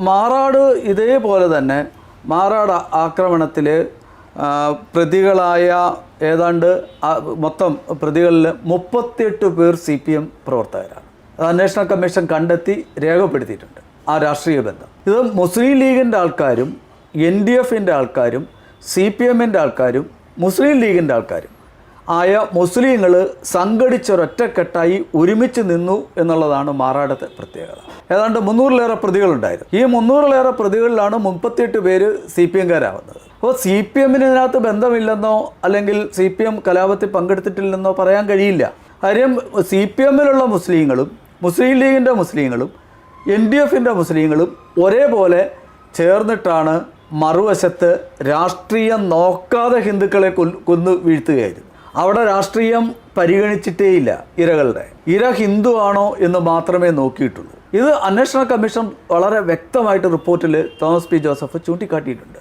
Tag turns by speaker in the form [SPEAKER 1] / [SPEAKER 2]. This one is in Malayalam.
[SPEAKER 1] മാറാട് ഇതേപോലെ തന്നെ മാറാട് ആക്രമണത്തിൽ പ്രതികളായ ഏതാണ്ട് മൊത്തം പ്രതികളിൽ 38 പേർ CPM പ്രവർത്തകരാണ്. അന്വേഷണ കമ്മീഷൻ കണ്ടെത്തി രേഖപ്പെടുത്തിയിട്ടുണ്ട് ആ രാഷ്ട്രീയ ബന്ധം. ഇത് മുസ്ലിം ലീഗിൻ്റെ ആൾക്കാരും NDFൻ്റെ ആൾക്കാരും CPMൻ്റെ ആൾക്കാരും മുസ്ലിം ലീഗിൻ്റെ ആൾക്കാരും ആയ മുസ്ലിങ്ങൾ സംഘടിച്ചൊരൊറ്റക്കെട്ടായി ഒരുമിച്ച് നിന്നു എന്നുള്ളതാണ് മാറാടത്തെ പ്രത്യേകത. ഏതാണ്ട് 300-ലേറെ പ്രതികളുണ്ടായിരുന്നു. ഈ 300-ലേറെ പ്രതികളിലാണ് 38 പേര് CPMകാരാവുന്നത്. അപ്പോൾ CPMന് ഇതിനകത്ത് ബന്ധമില്ലെന്നോ അല്ലെങ്കിൽ CPM കലാപത്തിൽ പങ്കെടുത്തിട്ടില്ലെന്നോ പറയാൻ കഴിയില്ല. കാര്യം CPMലുള്ള മുസ്ലിങ്ങളും മുസ്ലിം ലീഗിൻ്റെ മുസ്ലിങ്ങളും NDFൻ്റെ മുസ്ലിങ്ങളും ഒരേപോലെ ചേർന്നിട്ടാണ് മറുവശത്ത് രാഷ്ട്രീയം നോക്കാതെ ഹിന്ദുക്കളെ കൊന്നു വീഴ്ത്തുകയായിരുന്നു. അവിടെ രാഷ്ട്രീയം പരിഗണിച്ചിട്ടേയില്ല. ഇരകളുടെ ഇര ഹിന്ദു ആണോ എന്ന് മാത്രമേ നോക്കിയിട്ടുള്ളൂ. ഇത് അന്വേഷണ കമ്മീഷൻ വളരെ വ്യക്തമായിട്ട് റിപ്പോർട്ടിൽ തോമസ് പി ജോസഫ് ചൂണ്ടിക്കാട്ടിയിട്ടുണ്ട്.